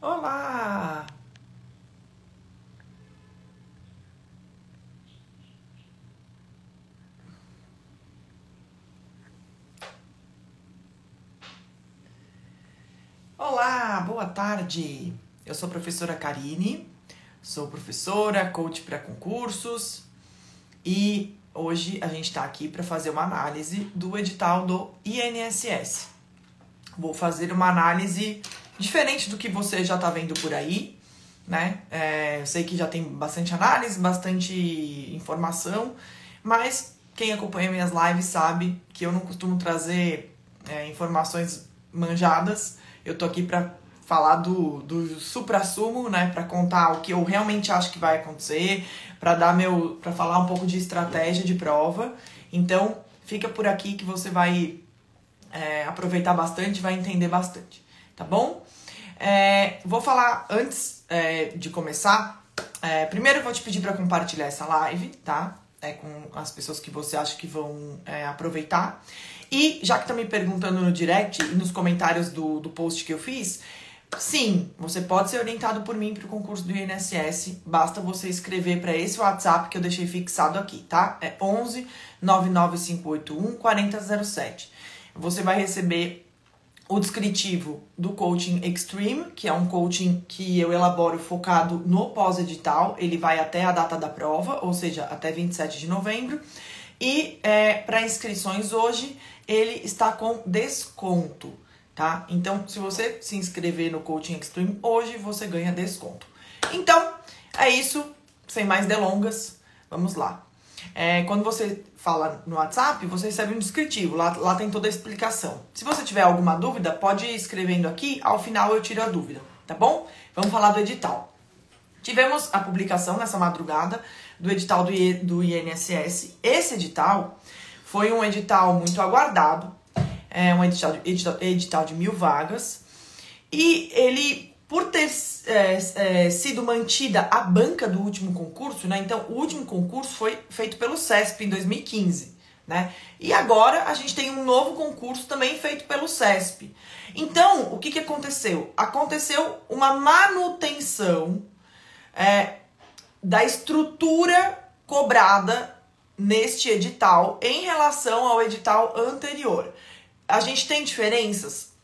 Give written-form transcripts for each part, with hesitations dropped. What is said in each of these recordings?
Olá! Olá, boa tarde! Eu sou a professora Karine, sou professora, coach para concursos e hoje a gente está aqui para fazer uma análise do edital do INSS. Vou fazer uma análise diferente do que você já está vendo por aí, né? Eu sei que já tem bastante análise, bastante informação, mas quem acompanha minhas lives sabe que eu não costumo trazer informações manjadas. Eu tô aqui para falar do suprassumo, né? Para contar o que eu realmente acho que vai acontecer, para falar um pouco de estratégia de prova. Então, fica por aqui que você vai aproveitar bastante, vai entender bastante, tá bom? Vou falar antes de começar. Primeiro eu vou te pedir para compartilhar essa live, tá? Com as pessoas que você acha que vão aproveitar. E já que tá me perguntando no direct e nos comentários do post que eu fiz, sim, você pode ser orientado por mim para o concurso do INSS. Basta você escrever para esse WhatsApp que eu deixei fixado aqui, tá? É 11 99581 4007. Você vai receber o descritivo do Coaching Extreme, que é um coaching que eu elaboro focado no pós-edital. Ele vai até a data da prova, ou seja, até 27 de novembro. E para inscrições hoje, ele está com desconto, tá? Então, se você se inscrever no Coaching Extreme, hoje você ganha desconto. Então, é isso. Sem mais delongas, vamos lá. Quando você fala no WhatsApp, você recebe um descritivo. Lá tem toda a explicação. Se você tiver alguma dúvida, pode ir escrevendo aqui. Ao final eu tiro a dúvida, tá bom? Vamos falar do edital. Tivemos a publicação nessa madrugada do edital do INSS. Esse edital foi um edital muito aguardado. É um edital de 1000 vagas. E ele, por ter sido mantida a banca do último concurso, né? Então, o último concurso foi feito pelo CESP em 2015, né? E agora a gente tem um novo concurso também feito pelo CESP. Então, o que aconteceu? Aconteceu uma manutenção da estrutura cobrada neste edital em relação ao edital anterior. A gente tem diferenças?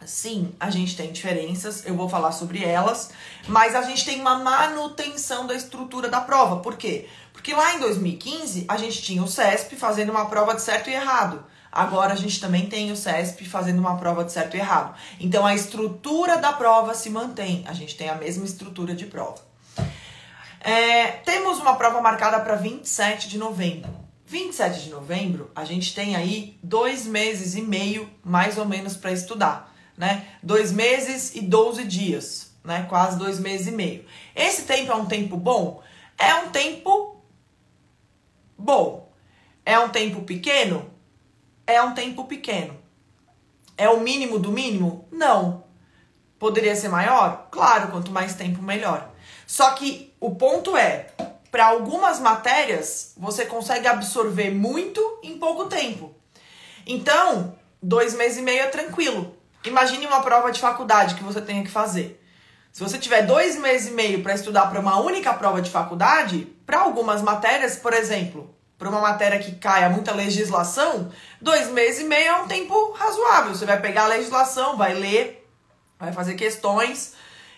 Sim, a gente tem diferenças, eu vou falar sobre elas, mas a gente tem uma manutenção da estrutura da prova. Por quê? Porque lá em 2015 a gente tinha o CESP fazendo uma prova de certo e errado. Agora a gente também tem o CESP fazendo uma prova de certo e errado. Então a estrutura da prova se mantém, a gente tem a mesma estrutura de prova. Temos uma prova marcada para 27 de novembro. 27 de novembro, a gente tem aí 2 meses e meio, mais ou menos, para estudar, né? 2 meses e 12 dias, né? Quase 2 meses e meio. Esse tempo é um tempo bom? É um tempo bom. É um tempo pequeno? É um tempo pequeno. É o mínimo do mínimo? Não. Poderia ser maior? Claro, quanto mais tempo, melhor. Só que o ponto para algumas matérias, você consegue absorver muito em pouco tempo. Então, 2 meses e meio é tranquilo. Imagine uma prova de faculdade que você tenha que fazer. Se você tiver 2 meses e meio para estudar para uma única prova de faculdade, para algumas matérias, por exemplo, para uma matéria que caia muita legislação, 2 meses e meio é um tempo razoável. Você vai pegar a legislação, vai ler, vai fazer questões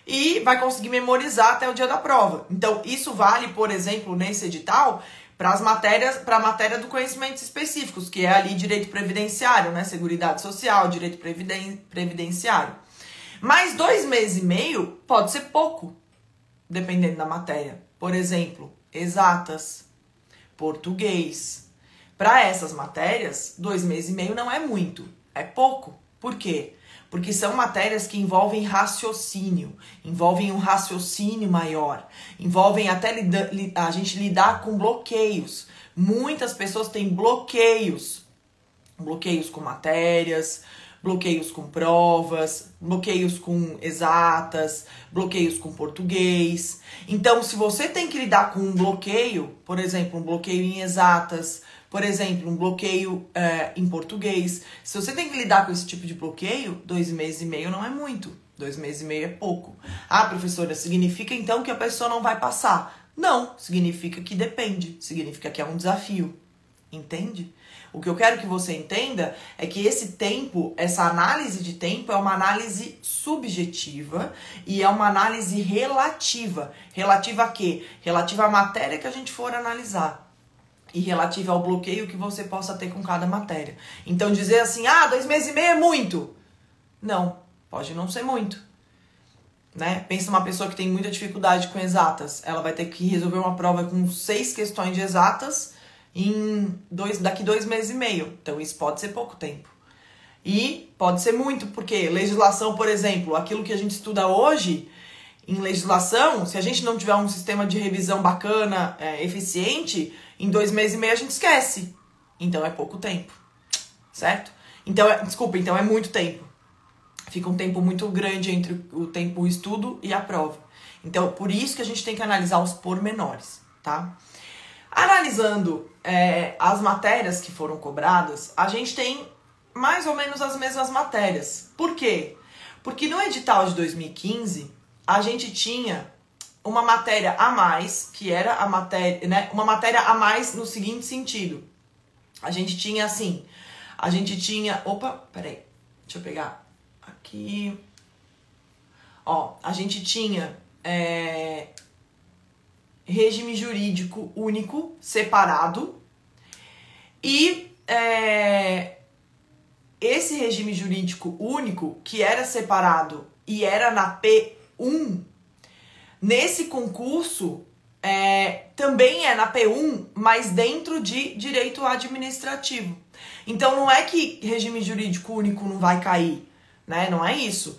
e vai conseguir memorizar até o dia da prova. Então, isso vale, por exemplo, nesse edital, para as matérias, para a matéria do conhecimentos específicos, que é ali direito previdenciário, né? Seguridade social, direito previdenciário. Mas 2 meses e meio pode ser pouco, dependendo da matéria. Por exemplo, exatas, português. Para essas matérias, 2 meses e meio não é muito, é pouco. Por quê? Porque são matérias que envolvem raciocínio, envolvem um raciocínio maior, envolvem até a gente lidar com bloqueios. Muitas pessoas têm bloqueios com matérias, bloqueios com provas, bloqueios com exatas, bloqueios com português. Então, se você tem que lidar com um bloqueio, por exemplo, um bloqueio em exatas, por exemplo, um bloqueio em português, se você tem que lidar com esse tipo de bloqueio, 2 meses e meio não é muito, 2 meses e meio é pouco. Ah, professora, significa então que a pessoa não vai passar? Não, significa que depende, significa que é um desafio, entende? O que eu quero que você entenda é que esse tempo, essa análise de tempo é uma análise subjetiva e é uma análise relativa. Relativa a quê? Relativa à matéria que a gente for analisar e relativa ao bloqueio que você possa ter com cada matéria. Então dizer assim, 2 meses e meio é muito. Não, pode não ser muito. Né? Pensa numa pessoa que tem muita dificuldade com exatas. Ela vai ter que resolver uma prova com 6 questões de exatas daqui 2 meses e meio. Então isso pode ser pouco tempo. E pode ser muito, porque legislação, por exemplo, aquilo que a gente estuda hoje, em legislação, se a gente não tiver um sistema de revisão bacana, eficiente, em 2 meses e meio a gente esquece. Então é pouco tempo. Certo? Então é muito tempo. Fica um tempo muito grande entre o estudo e a prova. Então, por isso que a gente tem que analisar os pormenores, tá? Analisando as matérias que foram cobradas, a gente tem mais ou menos as mesmas matérias. Por quê? Porque no edital de 2015, a gente tinha uma matéria a mais, que era a matéria, né? Uma matéria a mais no seguinte sentido. A gente tinha assim, opa, peraí, deixa eu pegar aqui. Ó, a gente tinha regime jurídico único, separado, e esse regime jurídico único, que era separado e era na P1, nesse concurso também é na P1, mas dentro de direito administrativo. Então não é que regime jurídico único não vai cair, né? Não é isso.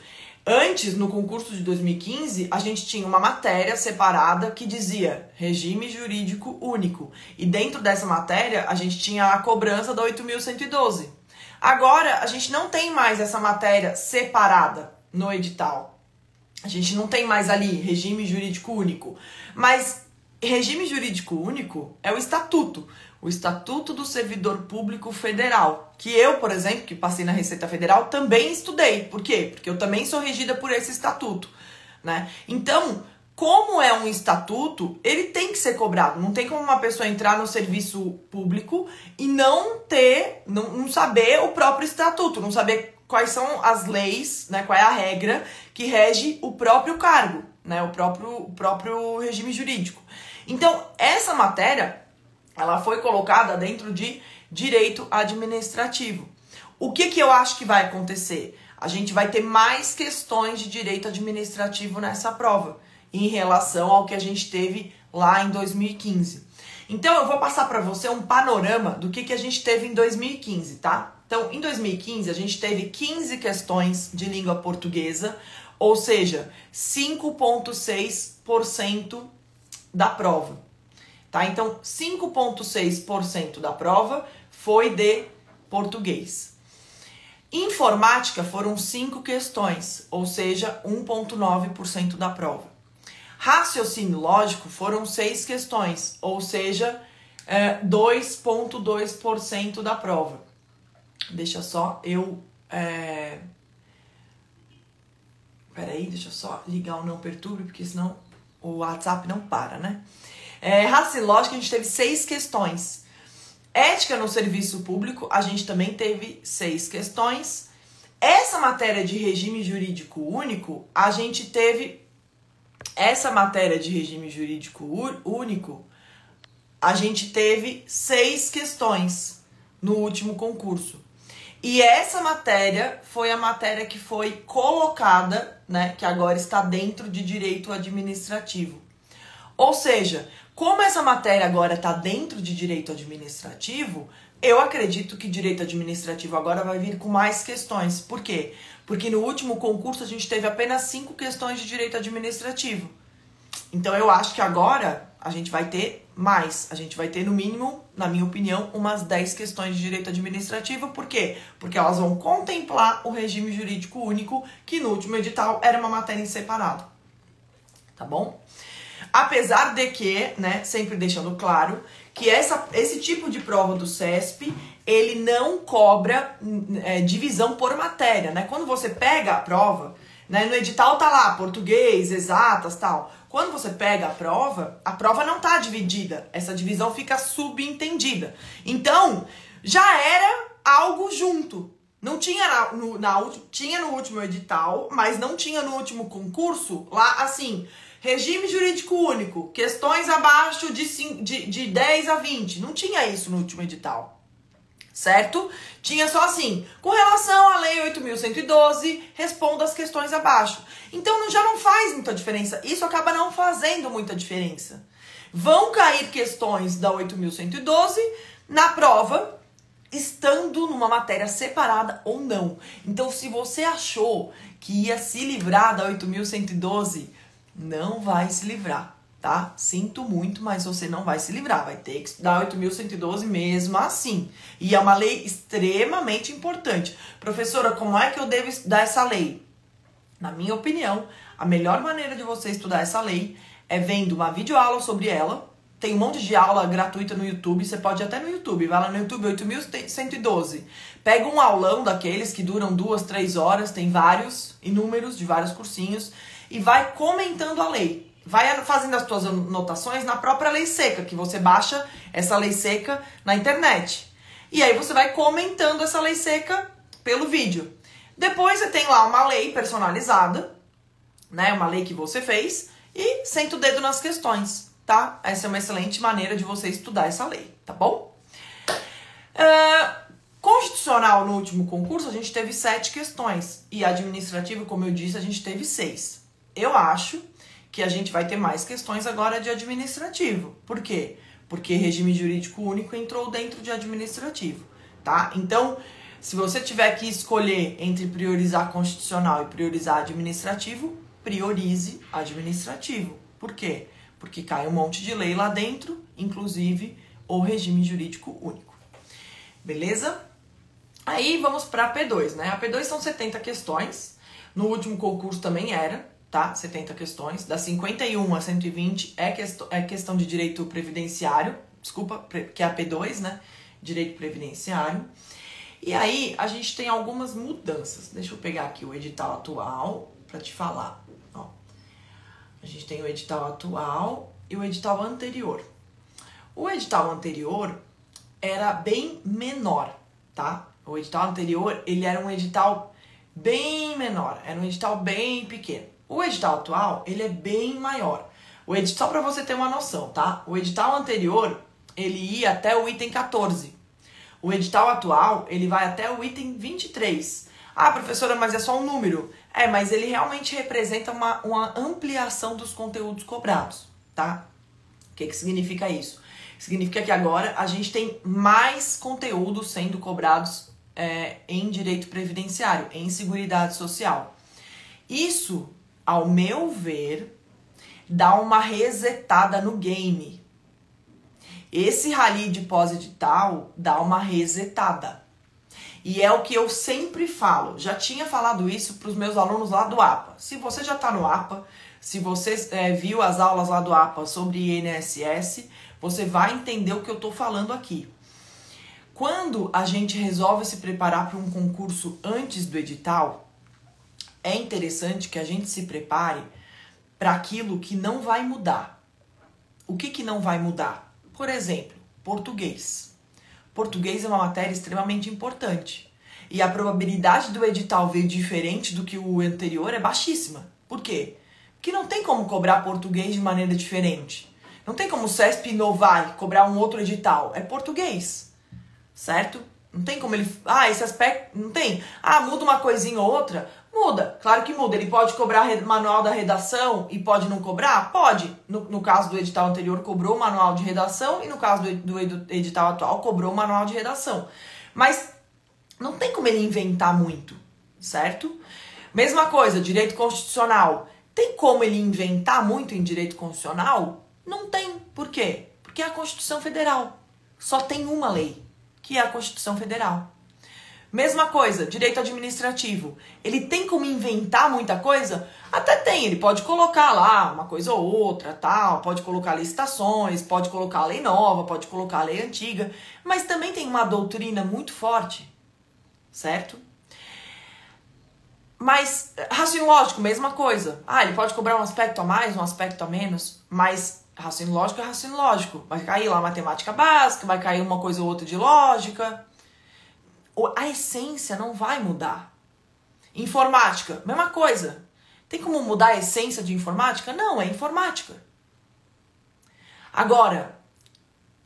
Antes, no concurso de 2015, a gente tinha uma matéria separada que dizia regime jurídico único. E dentro dessa matéria, a gente tinha a cobrança da 8.112. Agora, a gente não tem mais essa matéria separada no edital. A gente não tem mais ali regime jurídico único. Mas regime jurídico único é o estatuto. O Estatuto do Servidor Público Federal, que eu, por exemplo, que passei na Receita Federal, também estudei. Por quê? Porque eu também sou regida por esse estatuto, né? Então, como é um estatuto, ele tem que ser cobrado. Não tem como uma pessoa entrar no serviço público e não saber o próprio estatuto, não saber quais são as leis, né? Qual é a regra que rege o próprio cargo, né? O próprio regime jurídico. Então, essa matéria, ela foi colocada dentro de direito administrativo. O que eu acho que vai acontecer? A gente vai ter mais questões de direito administrativo nessa prova, em relação ao que a gente teve lá em 2015. Então, eu vou passar para você um panorama do que a gente teve em 2015, tá? Então, em 2015, a gente teve 15 questões de língua portuguesa, ou seja, 5,6% da prova. Tá? Então, 5,6% da prova foi de português. Informática foram 5 questões, ou seja, 1,9% da prova. Raciocínio lógico foram 6 questões, ou seja, 2,2% da prova. Deixa só eu... Peraí, deixa eu só ligar o não perturbe, porque senão o WhatsApp não para, né? Raciocínio lógico, a gente teve 6 questões. Ética no serviço público, a gente também teve 6 questões. Essa matéria de regime jurídico único, a gente teve... Essa matéria de regime jurídico único, a gente teve 6 questões no último concurso. E essa matéria foi a matéria que foi colocada, né, que agora está dentro de direito administrativo. Ou seja, como essa matéria agora está dentro de direito administrativo, eu acredito que direito administrativo agora vai vir com mais questões. Por quê? Porque no último concurso a gente teve apenas 5 questões de direito administrativo. Então eu acho que agora a gente vai ter mais. A gente vai ter, no mínimo, na minha opinião, umas 10 questões de direito administrativo. Por quê? Porque elas vão contemplar o regime jurídico único, que no último edital era uma matéria em separado. Tá bom? Apesar de que, né, sempre deixando claro, que esse tipo de prova do CESP, ele não cobra divisão por matéria, né? Quando você pega a prova, Né? No edital tá lá, português, exatas, tal. Quando você pega a prova não tá dividida. Essa divisão fica subentendida. Então, já era algo junto. Não tinha tinha no último edital, mas não tinha no último concurso lá assim, regime jurídico único, questões abaixo de 10 a 20. Não tinha isso no último edital, certo? Tinha só assim, com relação à lei 8.112, responda as questões abaixo. Então já não faz muita diferença, isso acaba não fazendo muita diferença. Vão cair questões da 8.112 na prova, estando numa matéria separada ou não. Então, se você achou que ia se livrar da 8.112, não vai se livrar, tá? Sinto muito, mas você não vai se livrar. Vai ter que estudar 8.112 mesmo assim. E é uma lei extremamente importante. Professora, como é que eu devo estudar essa lei? Na minha opinião, a melhor maneira de você estudar essa lei é vendo uma videoaula sobre ela. Tem um monte de aula gratuita no YouTube, você pode ir até no YouTube, vai lá no YouTube 8.112. Pega um aulão daqueles que duram 2, 3 horas, tem vários, inúmeros, de vários cursinhos, e vai comentando a lei. Vai fazendo as suas anotações na própria lei seca, que você baixa essa lei seca na internet. E aí você vai comentando essa lei seca pelo vídeo. Depois você tem lá uma lei personalizada, né, uma lei que você fez, e senta o dedo nas questões. Tá? Essa é uma excelente maneira de você estudar essa lei, tá bom? Constitucional, no último concurso, a gente teve 7 questões. E administrativo, como eu disse, a gente teve 6. Eu acho que a gente vai ter mais questões agora de administrativo. Por quê? Porque regime jurídico único entrou dentro de administrativo, tá? Então, se você tiver que escolher entre priorizar constitucional e priorizar administrativo, priorize administrativo. Por quê? Porque cai um monte de lei lá dentro, inclusive o regime jurídico único. Beleza? Aí vamos para a P2, né? A P2 são 70 questões. No último concurso também era, tá? 70 questões. Das 51 a 120 é questão de direito previdenciário. Desculpa, que é a P2, né? Direito previdenciário. E aí a gente tem algumas mudanças. Deixa eu pegar aqui o edital atual para te falar. Ó. A gente tem o edital atual e o edital anterior. O edital anterior era bem menor, tá? O edital anterior, ele era um edital bem menor, era um edital bem pequeno. O edital atual, ele é bem maior. O edital, para você ter uma noção, tá? O edital anterior, ele ia até o item 14. O edital atual, ele vai até o item 23. Ah, professora, mas é só um número. É, mas ele realmente representa uma ampliação dos conteúdos cobrados, tá? O que significa isso? Significa que agora a gente tem mais conteúdos sendo cobrados em direito previdenciário, em seguridade social. Isso, ao meu ver, dá uma resetada no game. Esse rally de pós-edital dá uma resetada. E é o que eu sempre falo. Já tinha falado isso para os meus alunos lá do APA. Se você já está no APA, se você viu as aulas lá do APA sobre INSS, você vai entender o que eu estou falando aqui. Quando a gente resolve se preparar para um concurso antes do edital, é interessante que a gente se prepare para aquilo que não vai mudar. O que não vai mudar? Por exemplo, português. Português é uma matéria extremamente importante. E a probabilidade do edital vir diferente do que o anterior é baixíssima. Por quê? Porque não tem como cobrar português de maneira diferente. Não tem como o CESP inovar e cobrar um outro edital. É português. Certo? Não tem como ele... Ah, esse aspecto... Não tem. Ah, muda uma coisinha ou outra? Muda. Claro que muda. Ele pode cobrar manual da redação e pode não cobrar? Pode. No caso do edital anterior, cobrou o manual de redação e no caso do edital atual, cobrou o manual de redação. Mas não tem como ele inventar muito, certo? Mesma coisa, direito constitucional. Tem como ele inventar muito em direito constitucional? Não tem. Por quê? Porque é a Constituição Federal. Só tem uma lei, que é a Constituição Federal. Mesma coisa, direito administrativo. Ele tem como inventar muita coisa? Até tem, ele pode colocar lá uma coisa ou outra, tal, pode colocar licitações, pode colocar a lei nova, pode colocar a lei antiga, mas também tem uma doutrina muito forte, certo? Mas raciocínio lógico, mesma coisa. Ah, ele pode cobrar um aspecto a mais, um aspecto a menos, mas raciocínio lógico é raciocínio lógico. Vai cair lá matemática básica, vai cair uma coisa ou outra de lógica. A essência não vai mudar. Informática, mesma coisa. Tem como mudar a essência de informática? Não, é informática. Agora,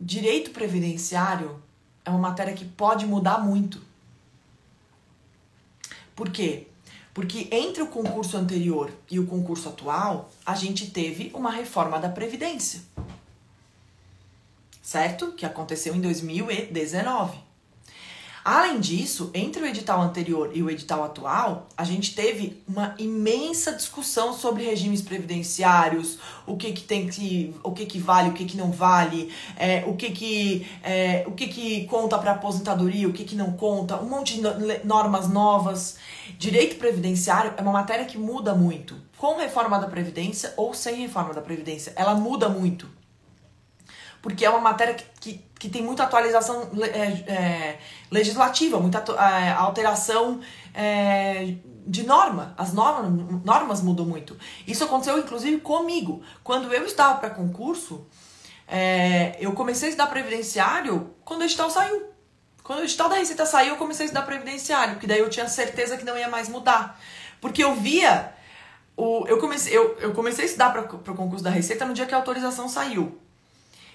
direito previdenciário é uma matéria que pode mudar muito. Por quê? Porque entre o concurso anterior e o concurso atual, a gente teve uma reforma da Previdência. Certo? Que aconteceu em 2019. Além disso, entre o edital anterior e o edital atual, a gente teve uma imensa discussão sobre regimes previdenciários, o que vale, o que não vale, o que conta para aposentadoria, o que não conta, um monte de normas novas. Direito previdenciário é uma matéria que muda muito, com reforma da Previdência ou sem reforma da Previdência, ela muda muito. Porque é uma matéria que tem muita atualização legislativa, muita alteração de norma. As normas mudam muito. Isso aconteceu, inclusive, comigo. Quando eu estava para concurso, eu comecei a estudar previdenciário quando o edital saiu. Quando o edital da Receita saiu, eu comecei a estudar previdenciário, porque daí eu tinha certeza que não ia mais mudar. Porque eu via... Eu comecei a estudar para o concurso da Receita no dia que a autorização saiu.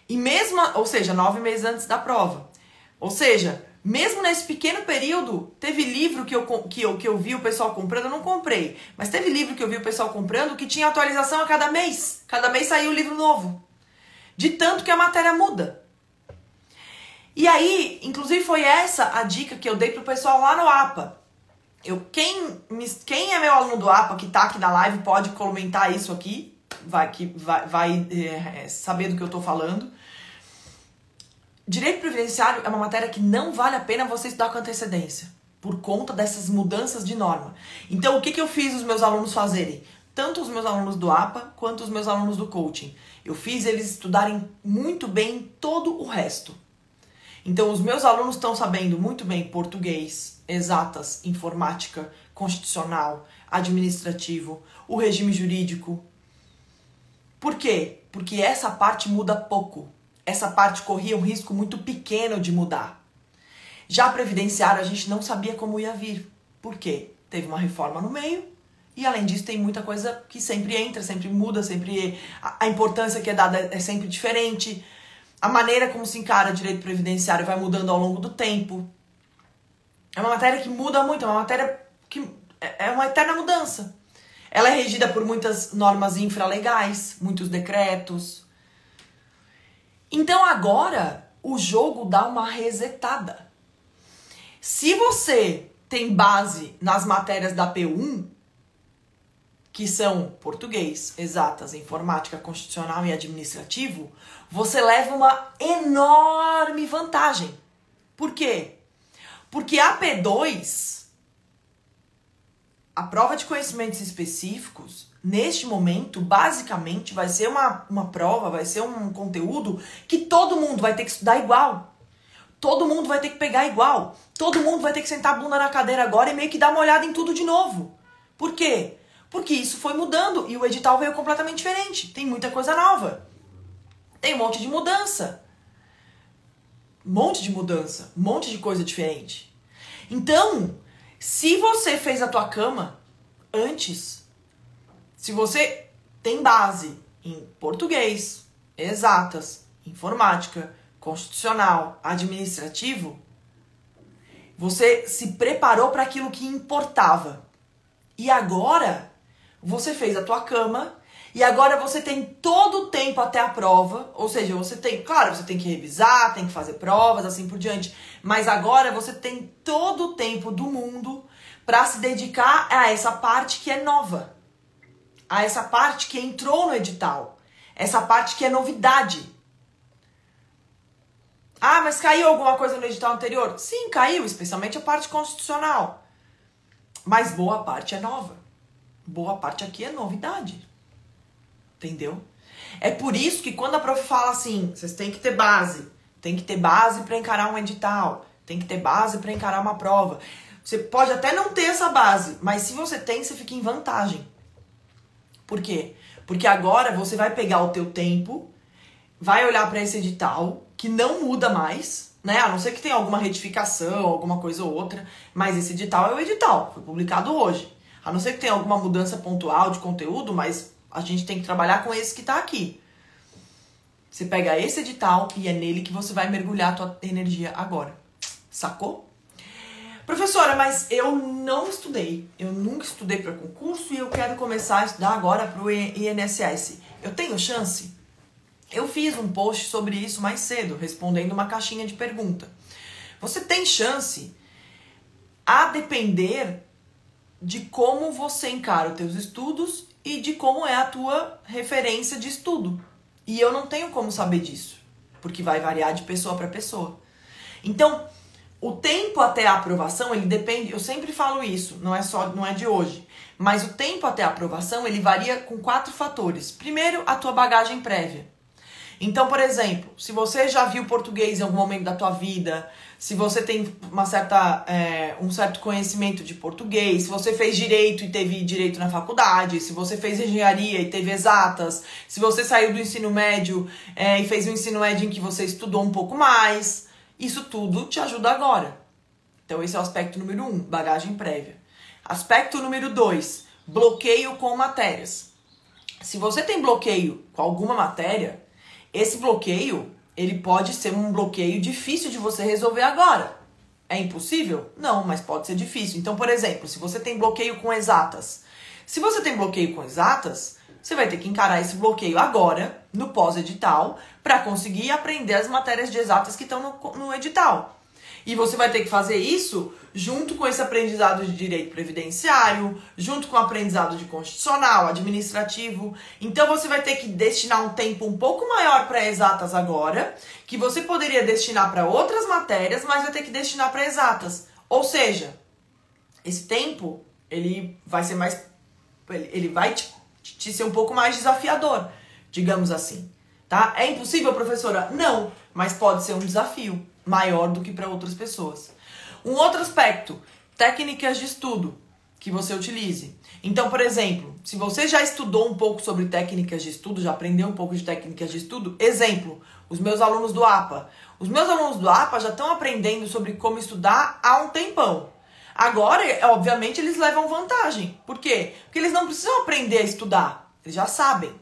E mesmo, ou seja, 9 meses antes da prova. Ou seja, mesmo nesse pequeno período, teve livro que eu vi o pessoal comprando, eu não comprei. Mas teve livro que eu vi o pessoal comprando que tinha atualização a cada mês. Cada mês saiu um livro novo. De tanto que a matéria muda. E aí, inclusive foi essa a dica que eu dei pro pessoal lá no APA. Quem é meu aluno do APA, que tá aqui na live, pode comentar isso aqui. Vai saber do que eu tô falando. Direito previdenciário é uma matéria que não vale a pena você estudar com antecedência, por conta dessas mudanças de norma. Então, o que eu fiz os meus alunos fazerem? Tanto os meus alunos do APA, quanto os meus alunos do coaching. Eu fiz eles estudarem muito bem todo o resto. Então, os meus alunos estão sabendo muito bem português, exatas, informática, constitucional, administrativo, o regime jurídico. Por quê? Porque essa parte muda pouco. Essa parte corria um risco muito pequeno de mudar. Já a previdenciário, a gente não sabia como ia vir. Por quê? Teve uma reforma no meio e, além disso, tem muita coisa que sempre entra, sempre muda, sempre a importância que é dada é sempre diferente. A maneira como se encara direito previdenciário vai mudando ao longo do tempo. É uma matéria que muda muito, é uma matéria que é uma eterna mudança. Ela é regida por muitas normas infralegais, muitos decretos. Então agora o jogo dá uma resetada. Se você tem base nas matérias da P1, que são português, exatas, informática, constitucional e administrativo, você leva uma enorme vantagem. Por quê? Porque a P2... A prova de conhecimentos específicos, neste momento, basicamente, vai ser uma prova, vai ser um conteúdo que todo mundo vai ter que estudar igual. Todo mundo vai ter que pegar igual. Todo mundo vai ter que sentar a bunda na cadeira agora e meio que dar uma olhada em tudo de novo. Por quê? Porque isso foi mudando e o edital veio completamente diferente. Tem muita coisa nova. Tem um monte de mudança. Um monte de coisa diferente. Então... Se você fez a tua cama antes, se você tem base em português, exatas, informática, constitucional, administrativo, você se preparou para aquilo que importava. E agora você fez a tua cama e agora você tem todo o tempo até a prova, ou seja, você tem que revisar, tem que fazer provas, assim por diante, mas agora você tem todo o tempo do mundo para se dedicar a essa parte que é nova, a essa parte que entrou no edital, essa parte que é novidade. Ah, mas caiu alguma coisa no edital anterior? Sim, caiu, especialmente a parte constitucional, mas boa parte é nova, boa parte aqui é novidade. Entendeu? É por isso que quando a prof fala assim, vocês têm que ter base para encarar um edital, tem que ter base para encarar uma prova. Você pode até não ter essa base, mas se você tem, você fica em vantagem. Por quê? Porque agora você vai pegar o teu tempo, vai olhar para esse edital, que não muda mais, né? A não ser que tenha alguma retificação, alguma coisa ou outra, mas esse edital é o edital, foi publicado hoje. A não ser que tenha alguma mudança pontual de conteúdo, mas a gente tem que trabalhar com esse que tá aqui. Você pega esse edital e é nele que você vai mergulhar a tua energia agora. Sacou? Professora, mas eu não estudei. Eu nunca estudei para concurso e eu quero começar a estudar agora para o INSS. Eu tenho chance? Eu fiz um post sobre isso mais cedo, respondendo uma caixinha de pergunta. Você tem chance a depender de como você encara os teus estudos e de como é a tua referência de estudo. E eu não tenho como saber disso, porque vai variar de pessoa para pessoa. Então, o tempo até a aprovação, ele depende, eu sempre falo isso, não é de hoje, mas o tempo até a aprovação, ele varia com 4 fatores. Primeiro, a tua bagagem prévia. Então, por exemplo, se você já viu português em algum momento da tua vida, se você tem um certo conhecimento de português, se você fez direito e teve direito na faculdade, se você fez engenharia e teve exatas, se você saiu do ensino médio e fez um ensino médio em que você estudou um pouco mais, isso tudo te ajuda agora. Então esse é o aspecto número 1, bagagem prévia. Aspecto número 2, bloqueio com matérias. Se você tem bloqueio com alguma matéria, esse bloqueio, ele pode ser um bloqueio difícil de você resolver agora. É impossível? Não, mas pode ser difícil. Então, por exemplo, se você tem bloqueio com exatas. Se você tem bloqueio com exatas, você vai ter que encarar esse bloqueio agora, no pós-edital, para conseguir aprender as matérias de exatas que estão no edital. E você vai ter que fazer isso junto com esse aprendizado de direito previdenciário, junto com o aprendizado de constitucional, administrativo. Então você vai ter que destinar um tempo um pouco maior para exatas agora, que você poderia destinar para outras matérias, mas vai ter que destinar para exatas. Ou seja, esse tempo, ele vai ser mais... ele vai te ser um pouco mais desafiador, digamos assim. Tá? É impossível, professora? Não, mas pode ser um desafio maior do que para outras pessoas. Um outro aspecto, técnicas de estudo que você utilize. Então, por exemplo, se você já estudou um pouco sobre técnicas de estudo, já aprendeu um pouco de técnicas de estudo, exemplo, os meus alunos do APA. Os meus alunos do APA já estão aprendendo sobre como estudar há um tempão. Agora, obviamente, eles levam vantagem. Por quê? Porque eles não precisam aprender a estudar, eles já sabem.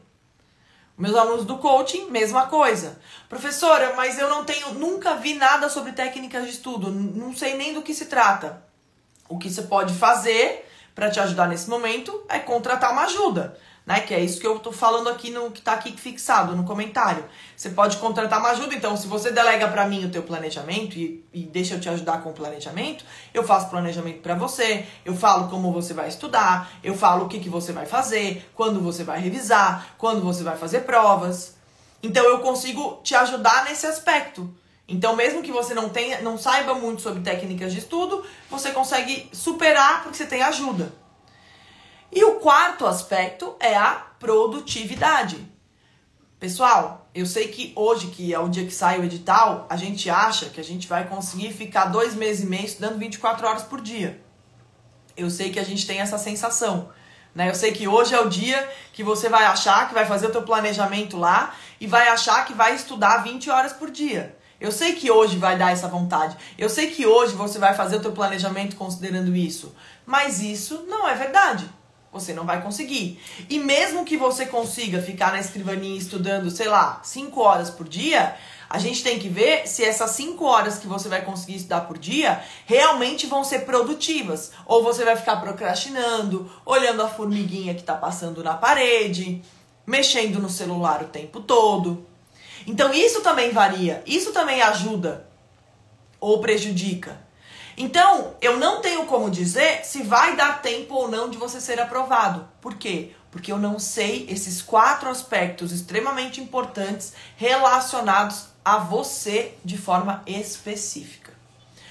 Meus alunos do coaching, mesma coisa. Professora, mas eu nunca vi nada sobre técnicas de estudo, não sei nem do que se trata. O que você pode fazer para te ajudar nesse momento é contratar uma ajuda, né? Que é isso que eu tô falando aqui que tá aqui fixado no comentário. Você pode contratar uma ajuda, então se você delega para mim o teu planejamento e deixa eu te ajudar com o planejamento, eu faço planejamento para você, eu falo como você vai estudar, eu falo o que você vai fazer, quando você vai revisar, quando você vai fazer provas. Então eu consigo te ajudar nesse aspecto. Então mesmo que você não saiba muito sobre técnicas de estudo, você consegue superar porque você tem ajuda. E o quarto aspecto é a produtividade. Pessoal, eu sei que hoje, que é o dia que sai o edital, a gente acha que a gente vai conseguir ficar 2 meses e meio estudando 24 horas por dia. Eu sei que a gente tem essa sensação, né? Eu sei que hoje é o dia que você vai achar que vai fazer o teu planejamento lá e vai achar que vai estudar 20 horas por dia. Eu sei que hoje vai dar essa vontade. Eu sei que hoje você vai fazer o teu planejamento considerando isso. Mas isso não é verdade. Você não vai conseguir. E mesmo que você consiga ficar na escrivaninha estudando, sei lá, 5 horas por dia, a gente tem que ver se essas 5 horas que você vai conseguir estudar por dia realmente vão ser produtivas. Ou você vai ficar procrastinando, olhando a formiguinha que está passando na parede, mexendo no celular o tempo todo. Então isso também varia, isso também ajuda ou prejudica. Então, eu não tenho como dizer se vai dar tempo ou não de você ser aprovado. Por quê? Porque eu não sei esses 4 aspectos extremamente importantes relacionados a você de forma específica.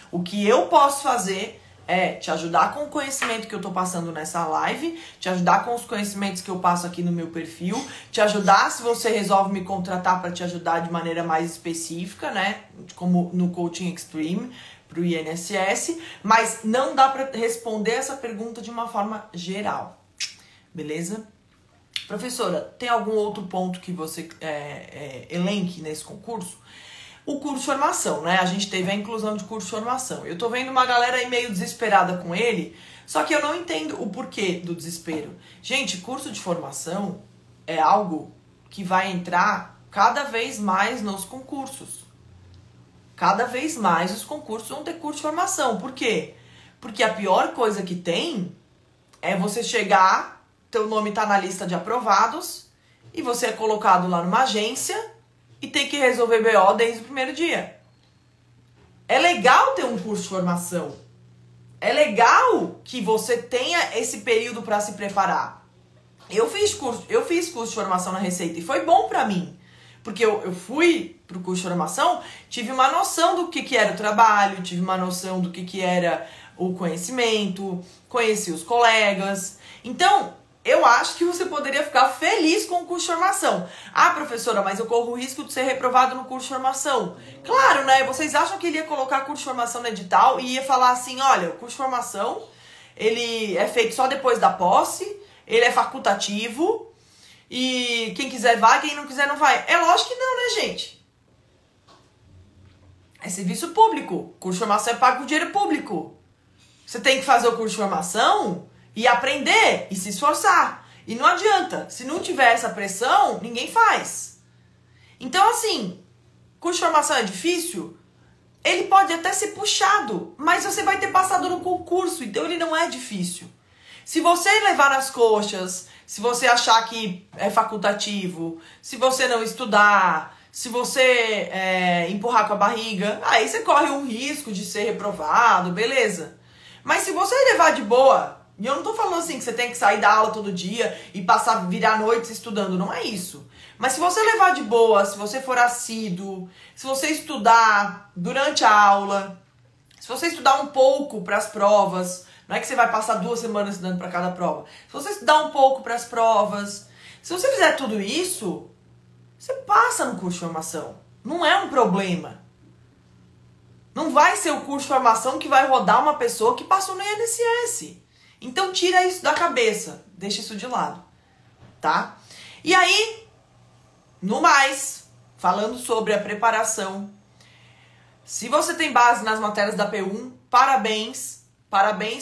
O que eu posso fazer é te ajudar com o conhecimento que eu tô passando nessa live, te ajudar com os conhecimentos que eu passo aqui no meu perfil, te ajudar se você resolve me contratar para te ajudar de maneira mais específica, né? Como no Coaching Extreme pro INSS, mas não dá para responder essa pergunta de uma forma geral, beleza? Professora, tem algum outro ponto que você elenque nesse concurso? O curso de formação, né? A gente teve a inclusão de curso de formação. Eu tô vendo uma galera aí meio desesperada com ele, só que eu não entendo o porquê do desespero. Gente, curso de formação é algo que vai entrar cada vez mais nos concursos. Cada vez mais os concursos vão ter curso de formação. Por quê? Porque a pior coisa que tem é você chegar, teu nome tá na lista de aprovados e você é colocado lá numa agência e tem que resolver BO desde o primeiro dia. É legal ter um curso de formação. É legal que você tenha esse período para se preparar. Eu fiz curso de formação na Receita e foi bom para mim. Porque eu fui pro curso de formação, tive uma noção do que era o trabalho, tive uma noção do que era o conhecimento, conheci os colegas. Então, eu acho que você poderia ficar feliz com o curso de formação. Ah, professora, mas eu corro o risco de ser reprovado no curso de formação. Claro, né? Vocês acham que ele ia colocar curso de formação no edital e ia falar assim, olha, o curso de formação, ele é feito só depois da posse, ele é facultativo, e quem quiser vai, quem não quiser não vai. É lógico que não, né, gente? É serviço público. Curso de formação é pago com dinheiro público. Você tem que fazer o curso de formação e aprender e se esforçar. E não adianta. Se não tiver essa pressão, ninguém faz. Então, assim, curso de formação é difícil? Ele pode até ser puxado, mas você vai ter passado no concurso, então ele não é difícil. Se você levar nas coxas, se você achar que é facultativo, se você não estudar, se você empurrar com a barriga, aí você corre um risco de ser reprovado, beleza. Mas se você levar de boa, e eu não tô falando assim que você tem que sair da aula todo dia e virar noites estudando, não é isso. Mas se você levar de boa, se você for assíduo, se você estudar durante a aula, se você estudar um pouco para as provas, não é que você vai passar 2 semanas estudando para cada prova. Se você estudar um pouco para as provas, se você fizer tudo isso, você passa no curso de formação. Não é um problema. Não vai ser o curso de formação que vai rodar uma pessoa que passou no INSS. Então tira isso da cabeça, deixa isso de lado, tá? E aí, no mais, falando sobre a preparação, se você tem base nas matérias da P1, parabéns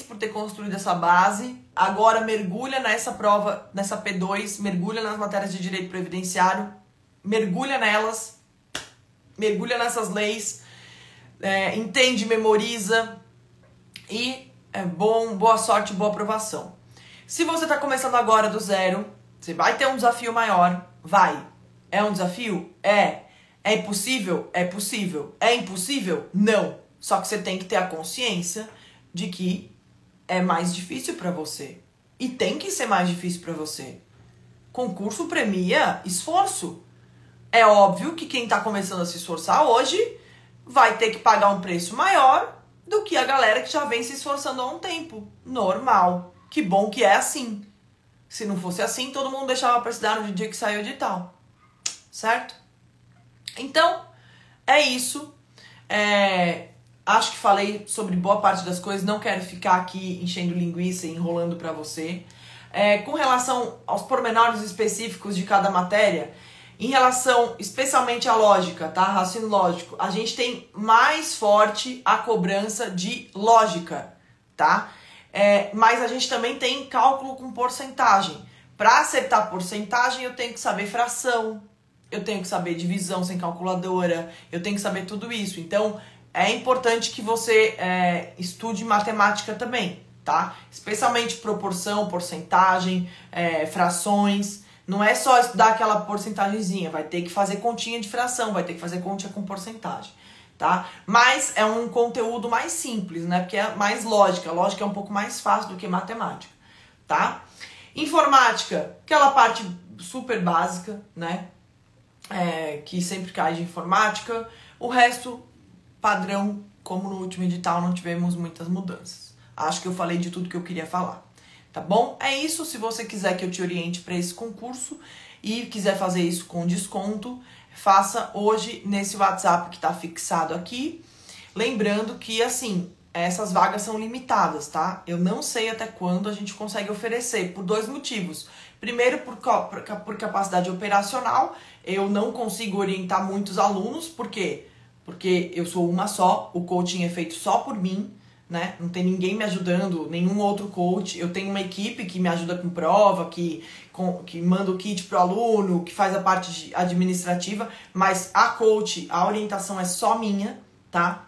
por ter construído essa base. Agora mergulha nessa prova, nessa P2, mergulha nas matérias de direito previdenciário, mergulha nelas, mergulha nessas leis, entende, memoriza e boa sorte, boa aprovação. Se você está começando agora do zero, você vai ter um desafio maior, vai. É um desafio? É. É impossível? É possível. É impossível? Não. Só que você tem que ter a consciência de que é mais difícil para você. E tem que ser mais difícil para você. Concurso premia esforço. É óbvio que quem está começando a se esforçar hoje vai ter que pagar um preço maior do que a galera que já vem se esforçando há um tempo. Normal. Que bom que é assim. Se não fosse assim, todo mundo deixava para estudar no dia que saiu o edital. Certo? Então, é isso. Acho que falei sobre boa parte das coisas. Não quero ficar aqui enchendo linguiça e enrolando para você. Com relação aos pormenores específicos de cada matéria, em relação especialmente à lógica, tá? Raciocínio lógico, a gente tem mais forte a cobrança de lógica, tá? Mas a gente também tem cálculo com porcentagem. Para acertar porcentagem, eu tenho que saber fração, eu tenho que saber divisão sem calculadora, eu tenho que saber tudo isso. Então, é importante que você estude matemática também, tá? Especialmente proporção, porcentagem, frações. Não é só estudar aquela porcentagemzinha, vai ter que fazer continha de fração, vai ter que fazer continha com porcentagem, tá? Mas é um conteúdo mais simples, né? Porque é mais lógica. Lógica é um pouco mais fácil do que matemática, tá? Informática, aquela parte super básica, né? Que sempre cai de informática. O resto, padrão, como no último edital, não tivemos muitas mudanças. Acho que eu falei de tudo que eu queria falar. Tá bom? É isso. Se você quiser que eu te oriente para esse concurso e quiser fazer isso com desconto, faça hoje nesse WhatsApp que tá fixado aqui. Lembrando que, assim, essas vagas são limitadas, tá? Eu não sei até quando a gente consegue oferecer, por 2 motivos. Primeiro, por capacidade operacional, eu não consigo orientar muitos alunos. Por quê? Porque eu sou uma só, o coaching é feito só por mim, né? Não tem ninguém me ajudando, nenhum outro coach. Eu tenho uma equipe que me ajuda com prova, que manda o kit pro aluno, que faz a parte administrativa, mas a coach, a orientação é só minha, tá?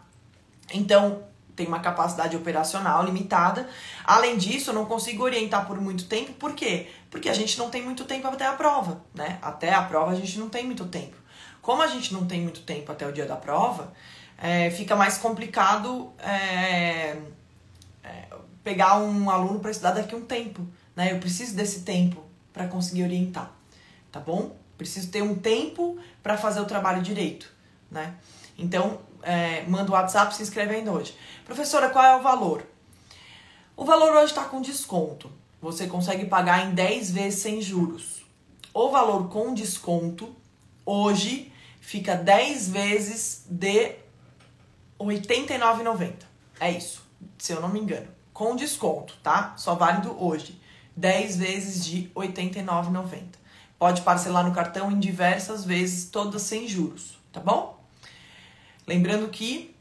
Então, tem uma capacidade operacional limitada. Além disso, eu não consigo orientar por muito tempo. Por quê? Porque a gente não tem muito tempo até a prova, né? Até a prova a gente não tem muito tempo. Como a gente não tem muito tempo até o dia da prova, fica mais complicado pegar um aluno para estudar daqui a um tempo, né? Eu preciso desse tempo para conseguir orientar, tá bom? Preciso ter um tempo para fazer o trabalho direito, né? Então, manda o WhatsApp, se inscreve ainda hoje. Professora, qual é o valor? O valor hoje está com desconto. Você consegue pagar em 10 vezes sem juros. O valor com desconto, hoje, fica 10 vezes de R$ 89,90. É isso, se eu não me engano. Com desconto, tá? Só válido hoje. 10 vezes de R$ 89,90. Pode parcelar no cartão em diversas vezes, todas sem juros, tá bom? Lembrando que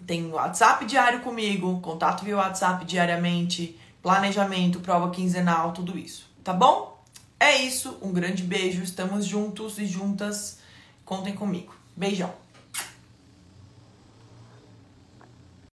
tem WhatsApp diário comigo, contato via WhatsApp diariamente, planejamento, prova quinzenal, tudo isso, tá bom? É isso, um grande beijo, estamos juntos e juntas, contem comigo. Beijão!